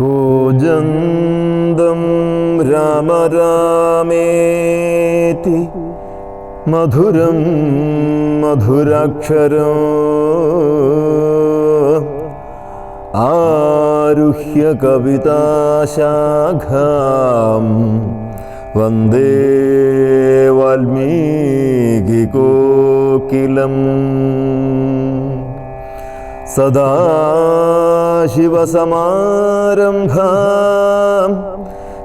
കൂജന്തം രാമ രാമേതി മധുരം മധുരാക്ഷരം ആരുഹ്യ കവിതാശാഖാം വന്ദേ വാൽമീകികോകിലം സദാശിവസമാരംഭാം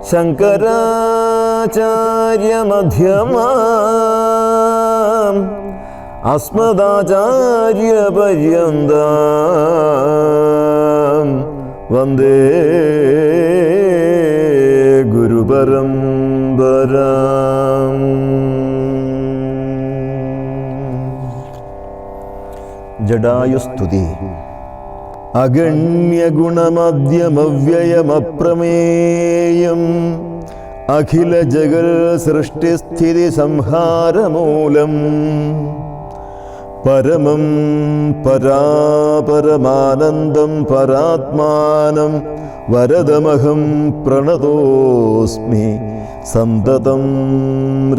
ശങ്കരാചാര്യമധ്യമാം അസ്മദാചാര്യപര്യന്താം വന്ദേ ഗുരുപരമ്പരാം. ജടായുസ്തുതി. അഗണ്യഗുണമദ്യമവ്യയമപ്രമേയം അഖില ജഗൽ സൃഷ്ടിസ്ഥിതി സംഹാരമൂലം പരമം പരാപരമാനന്ദം പരാത്മാനം വരദമഹം പ്രണതോസ്മി സന്തതം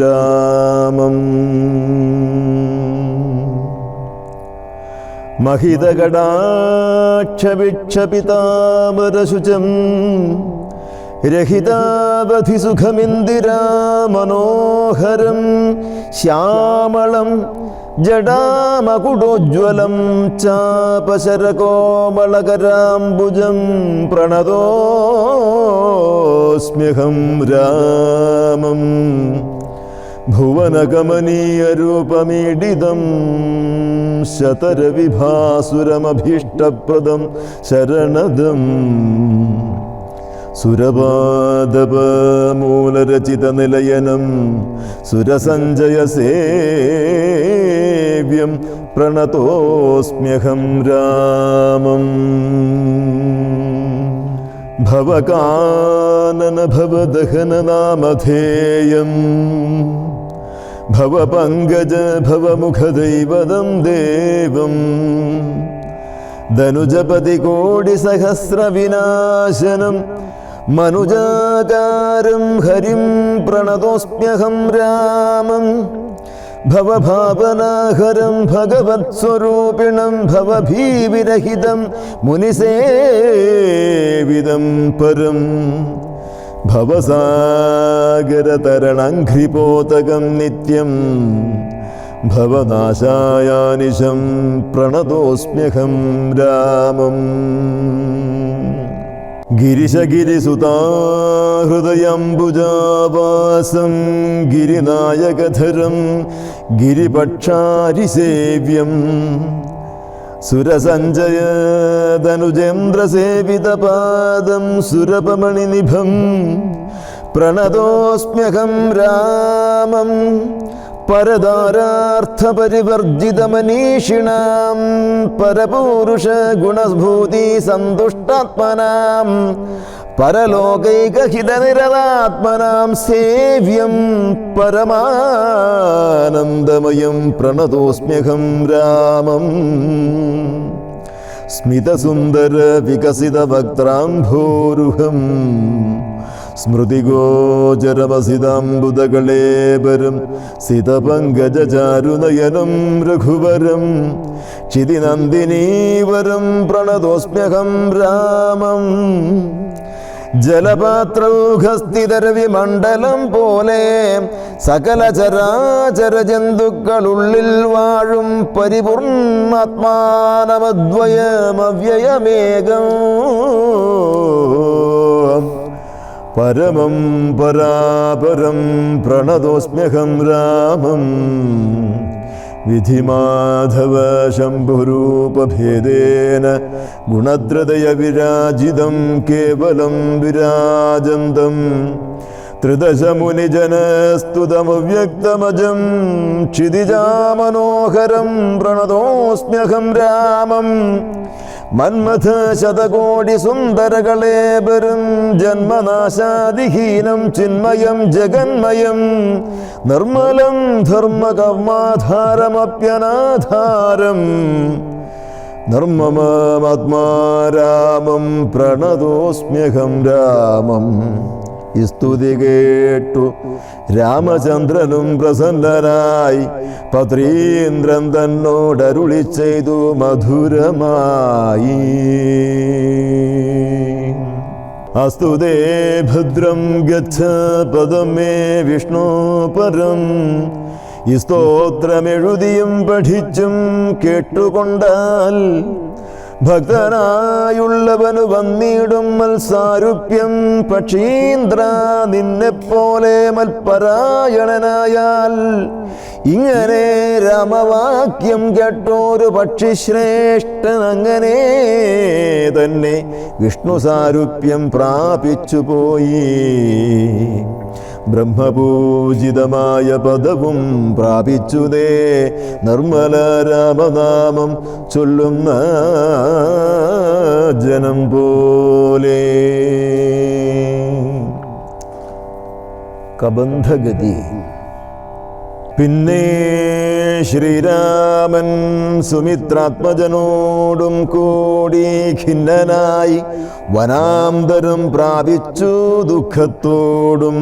രാമം. മഹിതകടാക്ഷവിക്ഷപിതാമരശുചം രഹിതാവധിസുഖമിന്ദിരാമനോഹരം ശ്യാമളം ജടാമകുടോജ്വലം ചാപശരകോമളകരാംബുജം പ്രണതോസ്മ്യഹം രാമം. ഭുവനകമനീയരൂപമീഡിതം ശതരവിഭാസുരമഭീഷ്ടപ്രദം ശരണദം സുരപാദപമൂലരചിതനിലയനം സുരസഞ്ജയസേവ്യം പ്രണതോസ്മ്യഹം രാമം. ഭവകാനന ഭവദഹനനാമധേയം ഭവപങ്കജ ഭവമുഖദൈവതം ദേവം ധനുജപതി കോടിസഹസ്രവിനാശനം മനുജാകാരം ഹരിം പ്രണതോസ്മ്യഹം രാമം. ഭവഭാവനാഹരം ഭഗവത്സ്വരൂപിണം ഭവഭീവിരഹിതം മുനിസേവിതം പരം ഭവസാഗരതരണഘ്രിപോതകം നിത്യം ഭവനാശായാനിശം പ്രണതോസ്മ്യഹം രാമം. ഗിരിശഗിരിസുതാഹൃദയംബുജാവാസം ഗിരിനായകധരം ഗിരിപക്ഷാരിസേവ്യം സുരസഞ്ജയധനുജേന്ദ്രസേവിതപാദം സുരപമണിനിഭം പ്രണതോസ്മ്യഹം രാമം. പരദാരാർത്ഥപരിവർജിതമനീഷിണാം പരപൂരുഷഗുണഭൂതി സന്തുഷ്ടാത്മനാം പരലോകൈകഹിതനിരതാത്മനാം സേവ്യം പരമാനന്ദമയം പ്രണതോസ്മ്യഹം രാമം. സ്മിതസുന്ദര വികസിതവക്ത്രാംഭോരുഹം സ്മൃതിഗോചരവസിതാംബുദകളേബരം സിതപങ്കജചാരുനയനം രഘുവരം ക്ഷിതിനന്ദിനീവരം പ്രണതോസ്മ്യഹം രാമം. ജലപാത്രൗഘസ്ഥിതരവിമണ്ഡലം പോലെ സകല ചരാചര ജന്തുക്കളുള്ളിൽ വാഴും പരിപൂർണാത്മാനമദ്വയമവ്യയമേകം പരമം പരാപരം പ്രണതോസ്മ്യഹം രാമം. വിധിമാധവ ശംഭുരൂപഭേദേന ഗുണദ്രതയ വിരാജിതം കേവലം വിരാജന്തം ത്രിദശമുനിജനസ്തുതമവ്യക്തമജം ക്ഷിതിജാമനോഹരം പ്രണതോസ്മ്യഹം രാമം. മന്മഥ ശതകോടി സുന്ദരകളേബരം ജന്മനാശാദിഹീനം ചിന്മയം ജഗന്മയം നിർമ്മലം ധർമ്മകർമാധാരമപ്യനാധാരം നിർമ്മമാത്മാരാമം പ്രണതോസ്മ്യഹം രാമം. ഈ സ്തുതി കേട്ടു രാമചന്ദ്രനും പ്രസന്നനായി പത്രീന്ദ്രൻ തന്നോടരുളി ചെയ്തു മധുരമായി. അസ്തുതേ ഭദ്രം ഗച്ഛ പദം മേ വിഷ്ണു പരം. ഈ സ്തോത്രമെഴുതിയും പഠിച്ചും കേട്ടുകൊണ്ടാൽ ഭക്തനായുള്ളവനു വന്നിടും മത്സാരൂപ്യം. പക്ഷീന്ദ്ര നിന്നെപ്പോലെ മൽപരായണനായാൽ ഇങ്ങനെ രാമവാക്യം കേട്ടോരു പക്ഷിശ്രേഷ്ഠൻ അങ്ങനെ തന്നെ വിഷ്ണു സാരൂപ്യം പ്രാപിച്ചു പോയി. ബ്രഹ്മപൂജിതമായ പദവും പ്രാപിച്ചുതേ നിർമ്മല രാമനാമം ചൊല്ലുന്ന ജനം പോലെ. കബന്ധഗതി. പിന്നെ ശ്രീരാമൻ സുമിത്രാത്മജനോടും കൂടി ഖിന്നനായി വനാന്തരം പ്രാപിച്ചു ദുഃഖത്തോടും.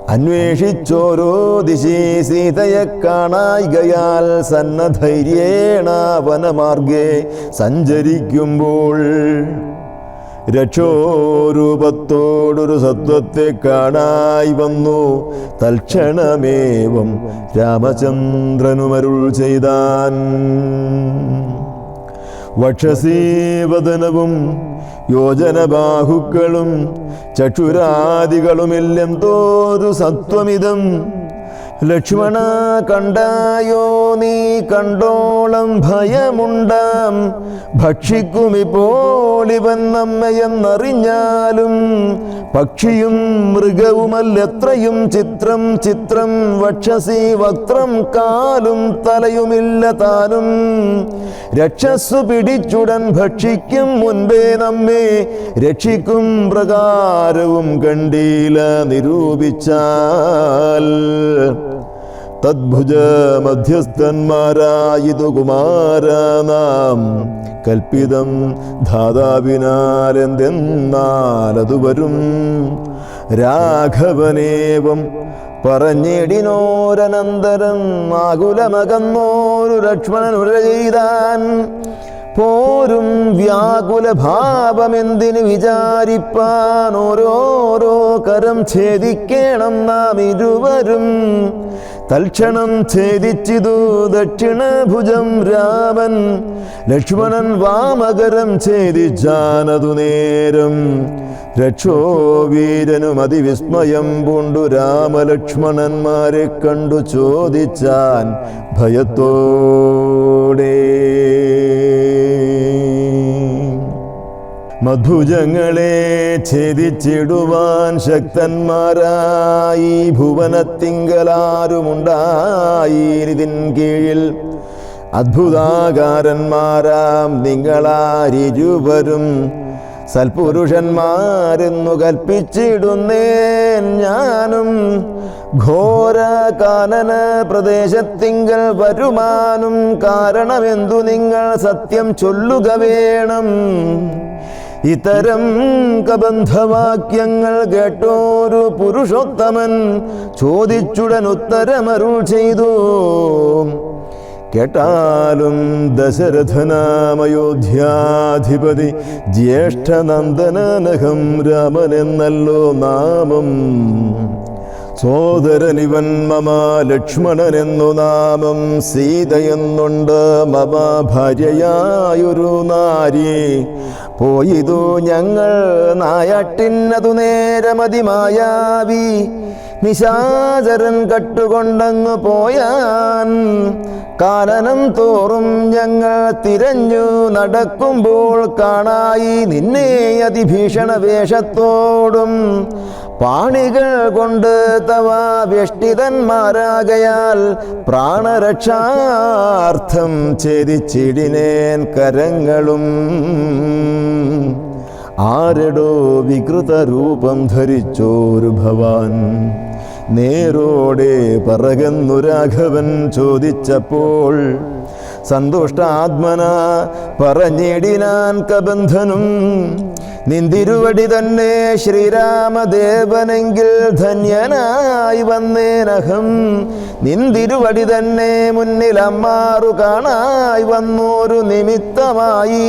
അന്വേഷിച്ചോരോ ദിശി സീതയെ കാണായികയാൽ സന്നധൈര്യേണ വനമാർഗേ സഞ്ചരിക്കുമ്പോൾ രക്ഷോരൂപത്തോടൊരു സത്വത്തെ കാണായി വന്നു. തൽക്ഷണമേവം രാമചന്ദ്രനുമരുൾ ചെയ്താൻ. വക്ഷസീവദനവും യോജനബാഹുക്കളും ചക്ഷുരാദികളുമില്ലെന്തോരു സത്വമിതം. ലക്ഷ്മണ കണ്ടായോ നീ കണ്ടോളം ഭയമുണ്ടാം. ഭക്ഷിക്കുമിപ്പോൾ നമ്മയെന്നറിഞ്ഞാലും പക്ഷിയും മൃഗവുമല്ലെത്രയും ചിത്രം ചിത്രം. വക്ഷസി വക്ത്രം കാലും തലയുമില്ല താനും. രക്ഷസ്സു പിടിച്ചുടൻ ഭക്ഷിക്കും മുൻപേ നമ്മെ രക്ഷിക്കും പ്രകാരവും കണ്ടീല നിരൂപിച്ചാൽ. തദ്ഭുജ മധ്യസ്ഥന്മാരായിതു കുമാരാനാം കൽപ്പിതം ധാതാവിനാലെന്തെന്നാലതു വരും. രാഘവനേവം പറഞ്ഞിടിനോരനന്തരം ആകുലമകന്നോരു ലക്ഷ്മണനുര ചെയ്താൻ. പോരും വ്യാകുല ഭാവമെന്തിന് വിചാരിപ്പാൻ. ഓരോരോ കരം ഛേദിക്കണം നാം ഇരുവരും. തൽക്ഷണം ഛേദിച്ചിതു ദക്ഷിണഭുജം രാമൻ. ലക്ഷ്മണൻ വാമകരം ഛേദിച്ചാനതു നേരം. രക്ഷോവീരനും അതിവിസ്മയം പൂണ്ടു രാമലക്ഷ്മണന്മാരെ കണ്ടു ചോദിച്ചാൻ ഭയത്തോടെ. മധുജങ്ങളെ ഛേദിച്ചിടുവാൻ ശക്തന്മാരായി ഭുവനത്തിങ്കലാരുമുണ്ടായിരിതിൻ കീഴിൽ. അദ്ഭുതാകാരന്മാരാം നിങ്ങളാരിരുവരും സൽപുരുഷന്മാരെന്നു കൽപ്പിച്ചിടുന്നേൻ ഞാനും. ഘോര കാനന പ്രദേശത്തിങ്കൽ വരുമാനും കാരണമെന്തു നിങ്ങൾ സത്യം ചൊല്ലുക വേണം. ഇത്തരം കബന്ധവാക്യങ്ങൾ കേട്ടോരു പുരുഷോത്തമൻ ചോദിച്ചുടൻ ഉത്തരമരുൾ ചെയ്തു. കേട്ടാലും ദശരഥനാമയോധ്യാധിപതി ജ്യേഷ്ഠനന്ദനനഹം രാമനെന്നല്ലോ നാമം. സോദരനിവൻ മമ ലക്ഷ്മണനെന്നു നാമം. സീതയെന്നുണ്ട് മമ ഭാര്യയായൊരു നാരി. പോയിതു ഞങ്ങൾ നായാട്ടിന്നതു നേരമതിമായാവി. നിശാചരൻ കട്ടുകൊണ്ടങ്ങു പോയാൻ. കാനനം തോറും ഞങ്ങൾ തിരഞ്ഞു നടക്കുമ്പോൾ കാണായി നിന്നെ അതിഭീഷണ വേഷത്തോടും. പാണികൾ കൊണ്ട് തവ വ്യഷ്ടിതന്മാരാകയാൽ പ്രാണരക്ഷാർത്ഥം ഛേദിച്ചിടിനേൻ കരങ്ങളും. ആരടോ വികൃത രൂപം ധരിച്ചോരു ഭവാൻ. നേരോടെ പറകന്നു രാഘവൻ ചോദിച്ചപ്പോൾ സന്തുഷ്ടാത്മന പറഞ്ഞിടിനാൻ കബന്ധനും. നിന്തിരുവടി തന്നെ ശ്രീരാമദേവനെങ്കിൽ ധന്യനായി വന്നേനഹം. നിന്തിരുവടി തന്നെ മുന്നിൽ അമ്മാറു കാണായി വന്നോരു നിമിത്തമായി.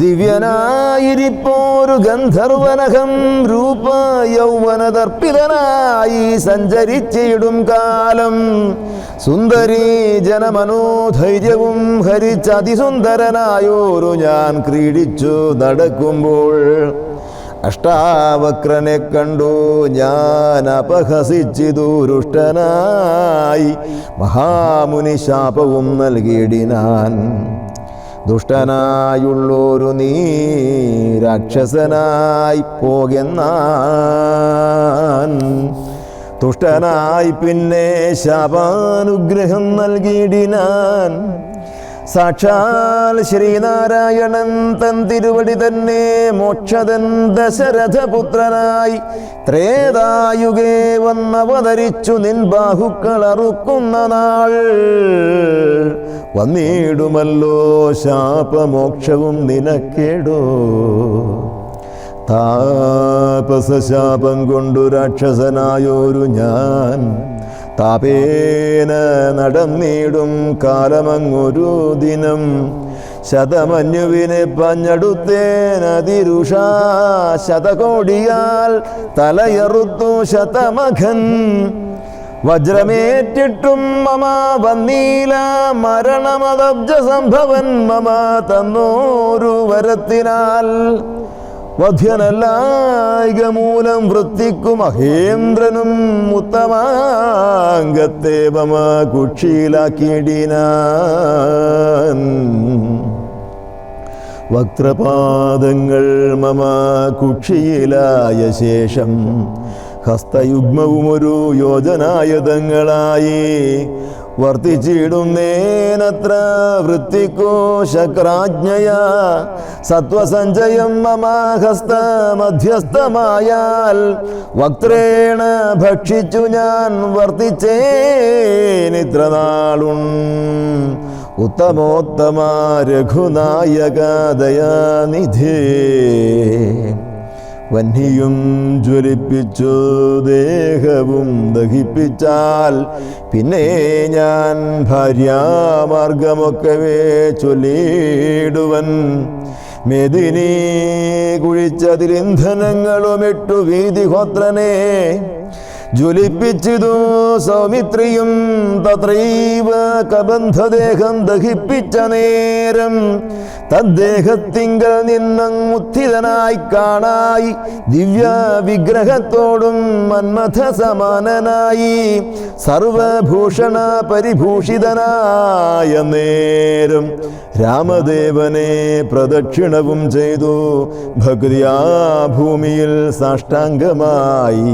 ദിവ്യനായിരിപ്പോരു ഗന്ധർവനഹം രൂപ യൗവനദർപ്പിതനായി സഞ്ചരിച്ചിടും കാലം. സുന്ദരീ ജനമനോധൈര്യവും ഹരിച്ച് അതിസുന്ദരനായോരു ഞാൻ ക്രീഡിച്ചു നടക്കുമ്പോൾ അഷ്ടാവക്രനെ കണ്ടു ഞാൻ അപഹസിച്ചിതു ദുഷ്ടനായി. മഹാമുനി ശാപവും നൽകിയിടിനാൻ. ദുഷ്ടനായുള്ളൊരു നീ രാക്ഷസനായി പോകെന്നാൻ. തുഷ്ടനായി പിന്നെ ശാപാനുഗ്രഹം നൽകിയിടിനാൻ. സാക്ഷാൽ ശ്രീനാരായണൻ തൻ തിരുവടി തന്നെ മോക്ഷതൻ ദശരഥപുത്രനായി ത്രേതായുഗേ വന്നവതരിച്ചു നിൻ ബാഹുക്കൾ അറുക്കുന്ന നാൾ. വന്നിടുമല്ലോ ശാപമോക്ഷവും നിനക്കേടോ. താപസശാപം കൊണ്ടു രാക്ഷസനായോരു ഞാൻ താപേന നടന്നിടും കാലമങ്ങൊരു ദിനം. ശതമന്യുവിനെ പഞ്ഞടുത്തേനതിരുഷാ ശതകോടിയാൽ തലയറുത്തു ശതമഖൻ. വജ്രമേറ്റിട്ടും മമ വന്നീല മരണമദബ്ജ സംഭവൻ മമ തന്നോരു വരത്തിനാൽ. വധ്യനല്ലായിക മൂലം വൃത്തിക്കും മഹേന്ദ്രനും ഉത്തമാംഗത്തെ മമ കുക്ഷിയിലാക്കിയിടിനാൻ. വക്രപാദങ്ങൾ മമ കുക്ഷിയിലായ ശേഷം ഹസ്തയുഗ്മവും ഒരു യോജനായുധങ്ങളായി വർത്തിച്ചിടുന്നേനത്ര വൃത്തിക്കോ ശക്രാജ്ഞയ. സത്വസഞ്ചയം മമ ഹസ്ത മധ്യസ്ഥമായാൽ വക്രേണ ഭക്ഷിച്ചു ഞാൻ വർത്തിച്ചേനിത്ര നാളും. ഉത്തമോത്തമ രഘുനായക ദയാനിധേ. വന്ഹിയും ജ്വലിപ്പിച്ചു ദേഹവും ദഹിപ്പിച്ചാൽ പിന്നെ ഞാൻ ഭാര്യാമാർഗമൊക്കവേ ചൊല്ലിടുവൻ. മെദിനി കുഴിച്ചതിലിന്ധനങ്ങളും 8 വീതിഹോത്രനെ ജ്വലിപ്പിച്ചിതു സൗമിത്രിയും. തത്രൈവ കബന്ധദേഹം ദഹിപ്പിച്ച നേരം തദ്ദേഹത്തിങ്കൽ നിന്നുത്ഥിതനായി കാണായി ദിവ്യ വിഗ്രഹത്തോടും മന്മഥ സമാനനായി സർവഭൂഷണ പരിഭൂഷിതനായ നേരം രാമദേവനെ പ്രദക്ഷിണവും ചെയ്തു ഭക്തിയാ ഭൂമിയിൽ സാഷ്ടാംഗമായി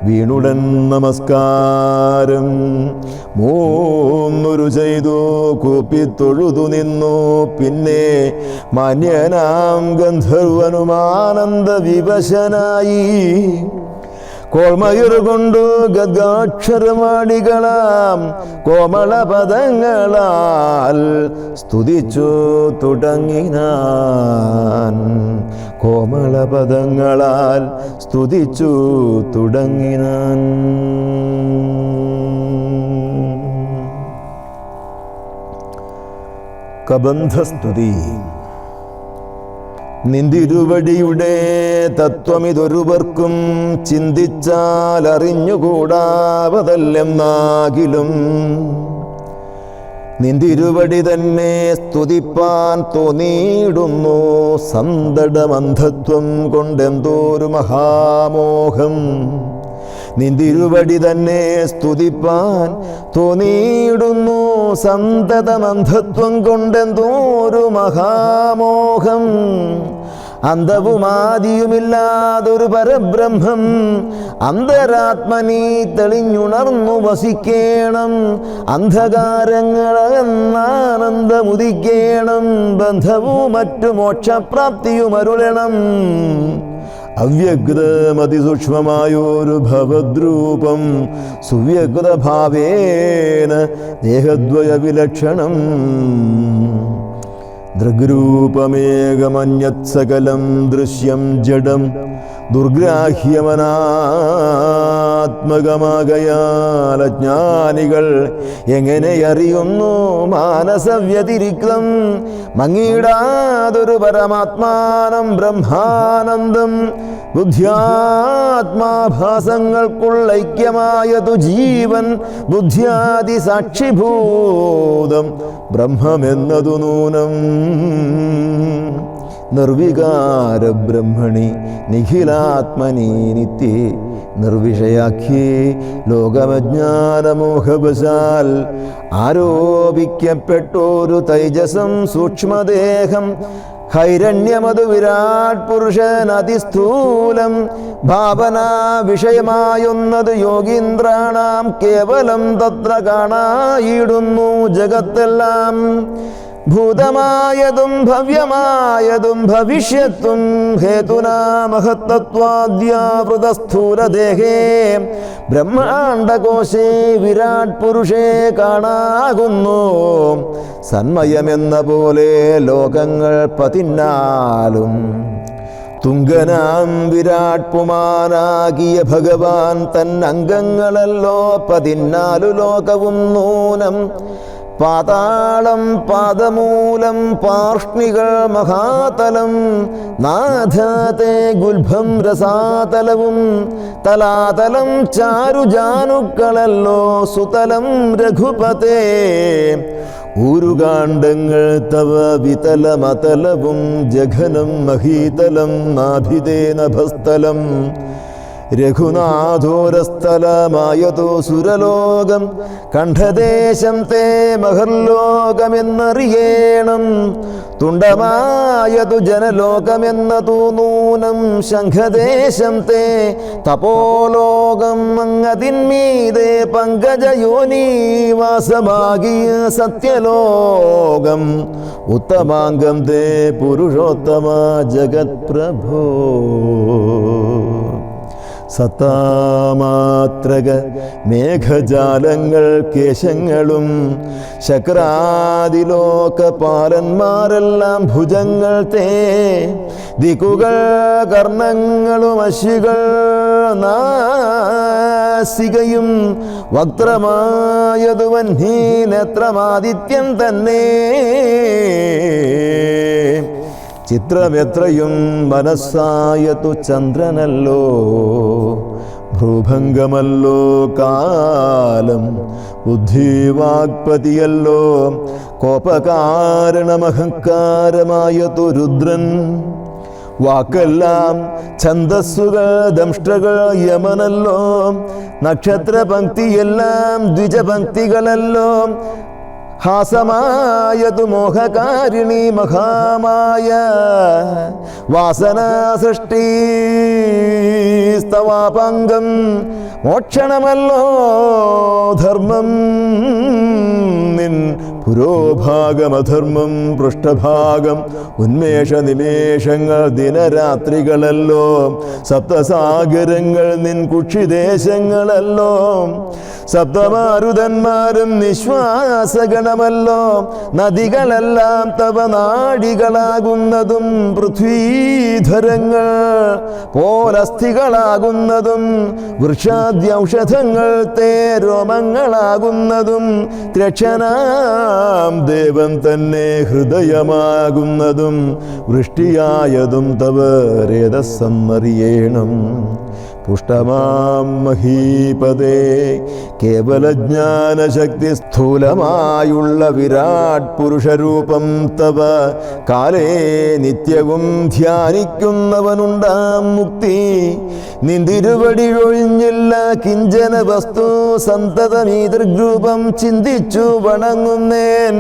വീണുടൻ നമസ്കാരം. 3 ചെയ്തു കൂപ്പിത്തൊഴുതു നിന്നു. പിന്നെ മാന്യനാം ഗന്ധർവനുമാനന്ദ വിവശനായി കോൾമയുറുകൊണ്ടു ഗദ്ഗാക്ഷരവാണികളാം കോമളപദങ്ങളാൽ സ്തുതിച്ചു തുടങ്ങിനാൻ. കോമളപദങ്ങളാൽ സ്തുതിച്ചു തുടങ്ങിനാൻ. കബന്ധസ്തുതി. നിന്തിരുവടിയുടെ തത്വമിതൊരുവർക്കും ചിന്തിച്ചാൽ അറിഞ്ഞുകൂടാവതല്ലെന്നാകിലും നിന്തിരുവടി തന്നെ സ്തുതിപ്പാൻ തോന്നിയിടുന്നു. സന്തടമന്ധത്വം കൊണ്ടെന്തോരു മഹാമോഹം. നിന്തിരുവടി തന്നെ സ്തുതിപ്പാൻ തോന്നിയിടുന്നു. സന്തതമന്ധത്വം കൊണ്ടെന്തോരു മഹാമോഹം. അന്തവുമാദിയുമില്ലാതൊരു പരബ്രഹ്മം അന്തരാത്മനി തെളിഞ്ഞുണർന്നു വസിക്കേണം. അന്ധകാരങ്ങളെന്നാനന്ദമുദിക്കേണം. ബന്ധവും മറ്റു മോക്ഷപ്രാപ്തിയും അരുളണം. അവ്യക്തമതിസൂക്ഷ്മമായൊരു ഭവദ്രൂപം സുവ്യക്തഭാവേന ദേഹദ്വയ വിലക്ഷണം ദൃഗ്രൂപമേകമന്യത് സകലം ദൃശ്യം ജഡം ദുർഗ്രാഹ്യമനാത്മകമാകയാൽ അജ്ഞാനികൾ എങ്ങനെ അറിയുന്നു മാനസവ്യതിരിക്തം മങ്ങിടാതൊരു പരമാത്മാനം ബ്രഹ്മാനന്ദം ബുദ്ധ്യാത്മാഭാസങ്ങൾക്കുള്ള ഐക്യമായതു ജീവൻ ബുദ്ധ്യാദി സാക്ഷിഭൂതം ബ്രഹ്മമെന്നതു നൂനം നിർവികാര ബ്രഹ്മണി നിഖിലാത്മനി നിത്യേ നിർവിഷയാഖ്യേ ലോകമജ്ഞാനമോഹവശാൽ ആരോപിക്കപ്പെട്ടൊരു തൈജസം സൂക്ഷ്മദേഹം ഹൈരണ്യമതു വിരാട് പുരുഷൻ അതിസ്ഥൂലം ഭാവനാ വിഷയമായൊന്നത് യോഗീന്ദ്രാണാം കേവലം തത്ര കാണായിടുന്നു ജഗത്തെല്ലാം ഭൂതമായതും ഭവ്യമായതും ഭവിഷ്യത്തും ഹേതുനാ മഹത്തത്വാദ്യാവൃതസ്ഥൂലദേഹേ ബ്രഹ്മാണ്ഡകോശേ വിരാട് പുരുഷേ കാണാകുന്നു സന്മയമെന്ന പോലെ ലോകങ്ങൾ പതിന്നാലും തുങ്കനാം വിരാട് പുമാനാകിയ ഭഗവാൻ തൻ അംഗങ്ങളല്ലോ 14 ലോകവും നൂനം പാതാളം പാദമൂലം പാർഷ്ണികൾ മഹാതലം നാഥത്തെ ഗുൽഭം രസാതലവും തലാതലം ചാരുജാനുക്കളല്ലോ സുതലം രഘുപതേ ഊരുകാണ്ഡങ്ങൾ തവ വിതലമതലവും ജഘനം മഹീതലം നാഭിതേ നഭസ്ഥലം രഘുനാഥോരസ്ഥലമായതോ സുരലോകം കണ്ഠദേശം തേ മഹർലോകമെന്നറിയേണം തുണ്ടമായതു ജനലോകമെന്നതു നൂനം ശംഖദേശം തേ തപോലോകം അങ്ങതിന്മീതേ പങ്കജയോനീവാസമാകിയ സത്യലോകം ഉത്തമാംഗം തേ പുരുഷോത്തമ ജഗത്പ്രഭോ സത്താമാത്രക മേഘജാലങ്ങൾ കേശങ്ങളും ശക്രാദിലോകപാലന്മാരെല്ലാം ഭുജങ്ങൾ തേ ദിക്കുകൾ കർണങ്ങളും അശികൾ നാസികയും വക്രമായതു വഹ്നീനേത്രമാദിത്യം തന്നെ ചിത്രമെത്രയും മനസ്സായതു ചന്ദ്രനല്ലോ ഭ്രൂഭംഗമല്ലോ കാലം ബുദ്ധിവാക്പതിയല്ലോ കോപകാരണമഹങ്കാരമായതു രുദ്രൻ വാക്കെല്ലാം ഛന്ദസ്സുകൾ ദംഷ്ട്രകൾ യമനല്ലോ നക്ഷത്രപംക്തിയെല്ലാം ദ്വിജപംക്തികളല്ലോ ഹാസമായതു മോഹകാരിണി മഹാമായ വാസനാ സൃഷ്ടി സ്തവാപംഗം മോക്ഷണമല്ലോ ധർമ്മം നിൻ പുരോഭാഗമധർമ്മം പൃഷ്ഠഭാഗം ഉന്മേഷ നിമേഷങ്ങൾ ദിനരാത്രികളല്ലോ സപ്തസാഗരങ്ങൾ നിൻ കുക്ഷിദേശങ്ങളല്ലോ സപ്തമാരുതന്മാരും നിശ്വാസഗണമല്ലോ നദികളെല്ലാം തവ നാടികളാകുന്നതും പൃഥ്വീധരങ്ങൾ പോലസ്ഥികളാകുന്നതും വൃക്ഷാദ്യൗഷധങ്ങൾ തേ രോമങ്ങളാകുന്നതും ത്രക്ഷനാം ദേവൻ തന്നെ ഹൃദയമാകുന്നതും വൃഷ്ടിയായതും തവ രേതസ്സമ്മറിയേണം പുഷ്ടമാം മഹീപദേ കേവലജ്ഞാനശക്തി സ്ഥൂലമായുള്ള വിരാട് പുരുഷരൂപം തവ കാലേ നിത്യവും ധ്യാനിക്കുന്നവനുണ്ടാം മുക്തി നിന്തിരുവടി ഒഴിഞ്ഞില്ല കിഞ്ചന വസ്തു സന്തതമീതൃഗ്രൂപം ചിന്തിച്ചു വണങ്ങുന്നേൻ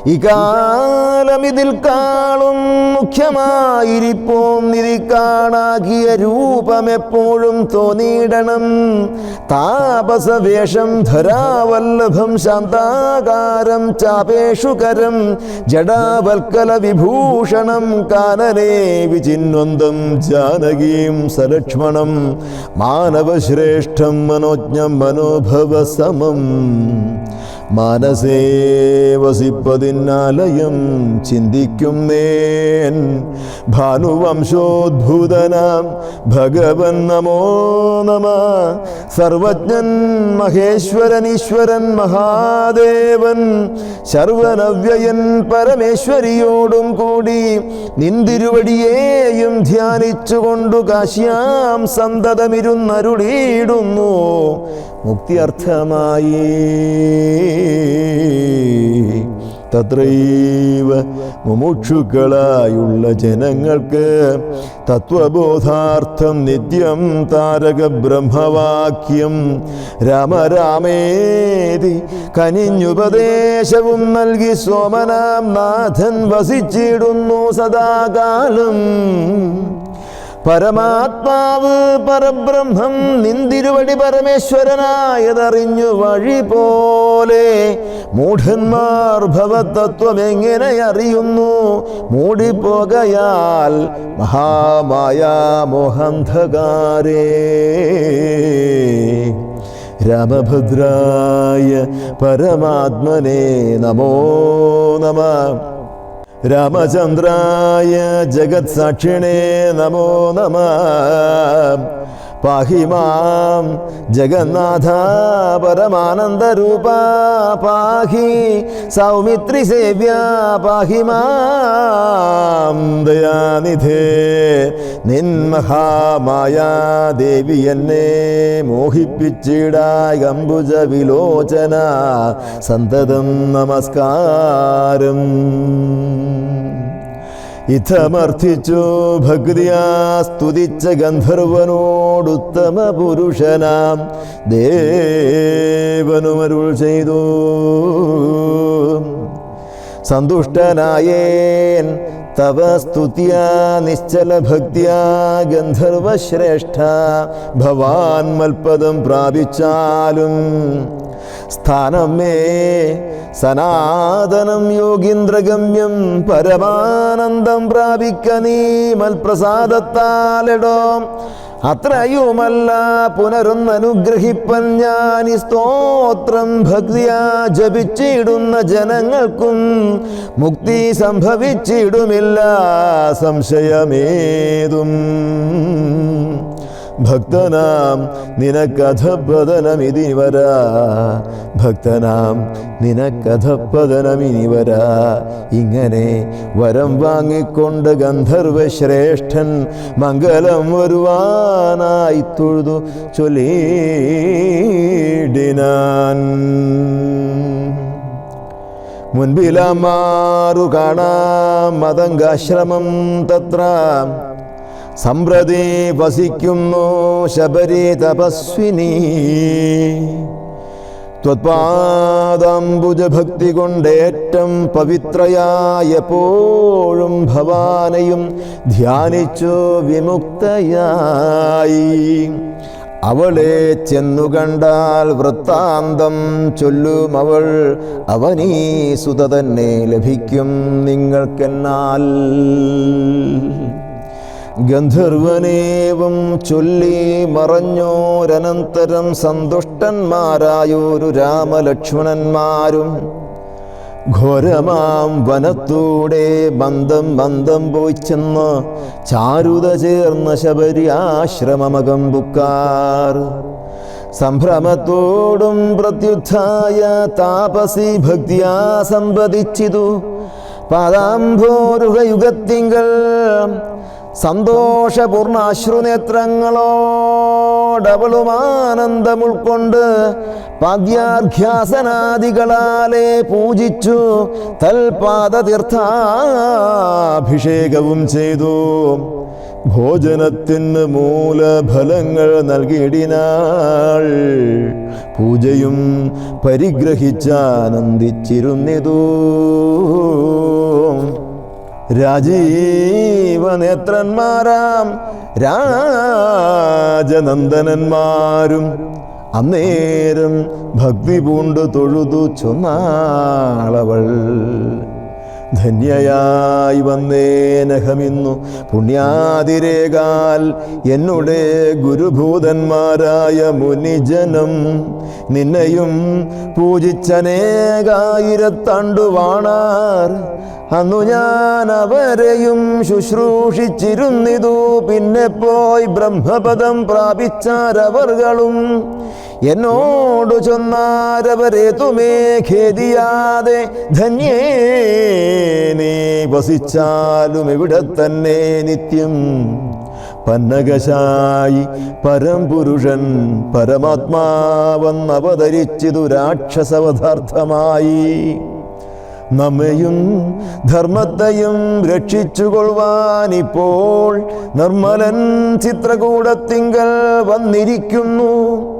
ഇകാലമിതിൽ കാളും മുഖ്യ സൗഖ്യമായിരിപ്പോന്നിരി കാണാകിയ രൂപമെപ്പോഴും തോന്നിയിടണം. താപസവേഷം ധരാവല്ലഭം ശാന്താകാരം ചാപേഷുകരം ജഡാവൽക്കല വിഭൂഷണം കാനനേ വിചിന്വന്തം ജാനകീം സലക്ഷ്മണം മാനവശ്രേഷ്ഠം മനോജ്ഞം മനോഭവ സമം മാനസേ വസിപ്പതിന്നാലയം ചിന്തിക്കും നേൻ ഭാനുവംശോദ്ഭൂതനാം ഭഗവൻ നമോ നമ. സർവജ്ഞൻ മഹേശ്വരൻ ഈശ്വരൻ മഹാദേവൻ ശർവനവ്യയൻ പരമേശ്വരിയോടും കൂടി നിന്തിരുവടിയേയും ധ്യാനിച്ചുകൊണ്ടു കാശ്യാം സന്തതമിരുന്നരുളിയിടുന്നു മുക്തിയർത്ഥമായി. തത്രൈവ മുമുക്ഷുക്കളായുള്ള ജനങ്ങൾക്ക് തത്വബോധാർത്ഥം നിത്യം താരക ബ്രഹ്മവാക്യം രാമരാമേതി കനിഞ്ഞുപദേശവും നൽകി സോമനാം നാഥൻ വസിച്ചിടുന്നു സദാകാലം. പരമാത്മാവ് പരബ്രഹ്മം നിന്തിരുവടി പരമേശ്വരനായതറിഞ്ഞു വഴി പോലെ മൂഢന്മാർ ഭവതത്വം എങ്ങനെ അറിയുന്നു? മൂടിപ്പോകയാൽ മഹാമായ മോഹന്ധകാരേ. രാമഭദ്രായ പരമാത്മനെ നമോ നമഃ. രാമചന്ദ്രായ ജഗത്സാക്ഷിണേ നമോ നമഃ. പാഹി മാം ജഗന്നാഥ പരമാനന്ദരൂപ പാഹി സൗമിത്രി സേവ്യ പാഹി മാം ദയാനിധേ. നിന്മഹാമായ ദേവി എന്നെ മോഹിപ്പിച്ചിടായി അംബുജ വിലോചന സന്തതം നമസ്കാരം. ഇത്തമർത്ഥിച്ചു ഭക്തിയാ സ്തുതിച്ച ഗന്ധർവനോടുത്തമ പുരുഷനാം ദേവനുമരുൾ ചെയ്തു. സന്തുഷ്ടനായേൻ തവ സ്തുത്യാ നിശ്ചല ഭക്തിയാ ഗന്ധർവശ്രേഷ്ഠ. ഭവാൻ മൽപദം പ്രാപിച്ചാലും സ്ഥാനം മേ സനാതനം യോഗീന്ദ്രഗമ്യം പരമാനന്ദം പ്രാപിക്ക നീ മൽപ്രസാദത്താലെടോ. അത്രയുമല്ല പുനരൊന്നനുഗ്രഹിപ്പൻ ഞാൻ ഈ സ്തോത്രം ഭക്തിയാ ജപിച്ചിടുന്ന ജനങ്ങൾക്കും മുക്തി സംഭവിച്ചിടുമില്ല സംശയമേതും. ഭക്തനാം നിനക്കഥപതനമിതി വരാ. ഭക്തനാം നിനക്കഥപതനമിനി വരാ. ഇങ്ങനെ വരം വാങ്ങിക്കൊണ്ട് ഗന്ധർവശ്രേഷ്ഠൻ മംഗലം വരുവാനായി തൊഴുതു ചൊല്ലിടിനാൻ. മുൻപിലമാറു കാണാം മതംഗാശ്രമം തത്ര. സമ്പ്രതി വസിക്കുന്നു ശബരി തപസ്വിനി. ത്വത്പാദാംബുജഭക്തി കൊണ്ടേറ്റം പവിത്രയായ എപ്പോഴും ഭവാനെയും ധ്യാനിച്ചു വിമുക്തയായി. അവളെ ചെന്നു കണ്ടാൽ വൃത്താന്തം ചൊല്ലും അവൾ. അവനീ സുത തന്നെ ലഭിക്കും നിങ്ങൾക്കെന്നാൽ. ഗന്ധർവനേവം ചൊല്ലി മറഞ്ഞോരനന്തരം സന്തുഷ്ടന്മാരായൊരു രാമലക്ഷ്മണന്മാരും ഘോരമാം വനത്തൂടെ ബന്ധം പോയി ചെന്ന് ചാരുത ചേർന്ന ശബരി ആശ്രമമകം ബുക്കാർ. സംഭ്രമത്തോടും പ്രത്യുത്ഥായ താപസി ഭക്തിയാ സമ്പദിച്ചിതു. പാദാംഭോരുഹയുഗത്തിങ്കൽ സന്തോഷപൂർണാശ്രുനേത്രങ്ങളോടവളും ആനന്ദം ഉൾക്കൊണ്ട് പാദ്യാർഘ്യാസനാദികളാലെ പൂജിച്ചു തൽപാദതീർത്ഥാഭിഷേകവും ചെയ്തു. ഭോജനത്തിന് മൂലഫലങ്ങൾ നൽകിയിടിനാൾ. പൂജയും പരിഗ്രഹിച്ചാനന്ദിച്ചിരുന്നിതു. രാജീവനേത്രന്മാരാം രാജനന്ദനന്മാരും അന്നേരം ഭക്തി പൂണ്ടു തൊഴുതു ചൊന്നാളവൾ. ധന്യയായി വന്നേനഹമിന്നു പുണ്യാതിരേകാൽ എന്നുടെ ഗുരുഭൂതന്മാരായ മുനിജനം. നിന്നെയും പൂജിച്ചനേകായിരത്താണ്ടുവാണാർ. അന്നു ഞാൻ അവരെയും ശുശ്രൂഷിച്ചിരുന്നിതു. പിന്നെ പോയി ബ്രഹ്മപദം പ്രാപിച്ചാരവർകളും. എന്നോടു ചൊന്നാരവരെ തുമേ ഖേദിയാതെ ധന്യേ നീ വസിച്ചാലും ഇവിടെ തന്നെ നിത്യം. പന്നകശായി പരംപുരുഷൻ പരമാത്മാവെന്നവതരിച്ചിതു രാക്ഷസവധാർത്ഥമായി. നമ്മയും ധർമ്മത്തെയും രക്ഷിച്ചുകൊള്ളുവാൻ ഇപ്പോൾ നിർമ്മലൻ ചിത്രകൂടത്തിങ്കൽ വന്നിരിക്കുന്നു.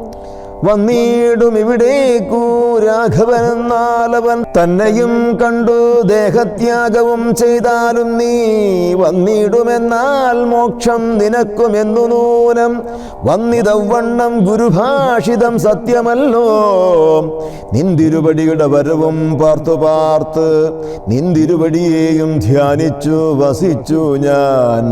വന്നിടും ഇവിടേക്കു രാഘവനെന്നാലവൻ തന്നെയും കണ്ടു ദേഹത്യാഗവും ചെയ്താലും നീ വന്നിടുമെന്നാൽ മോക്ഷം നിനക്കുമെന്നു നൂനം. വന്നിതവണ്ണം ഗുരുഭാഷിതം സത്യമല്ലോ. നിന്തിരുപടിയുടെ വരവും പാർത്തു നിന്തിരുപടിയെയും ധ്യാനിച്ചു വസിച്ചു ഞാൻ.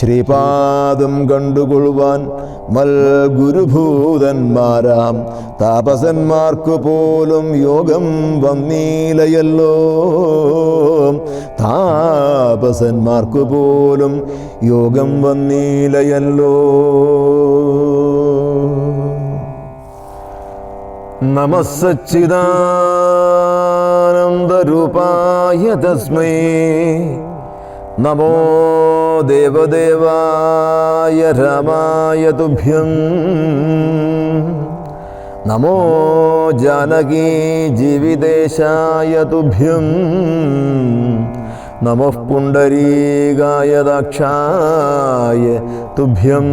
ശ്രീപാദം കണ്ടുകൊള്ളുവാൻ മൽ ഗുരുഭൂതന്മാരാം താപസന്മാർക്കു പോലും യോഗം വന്നീലയല്ലോ. താപസന്മാർക്കു പോലും യോഗം വന്നീലയല്ലോ. നമഃ സച്ചിദാനന്ദരൂപായ തസ്മൈ നമോ ദേവദേവായ രാമായ തുഭ്യം. നമോ ജാനകീ ജീവിതേശായ തുഭ്യം. നമഃ പുണ്ടരീകായ ദാക്ഷായ തുഭ്യം.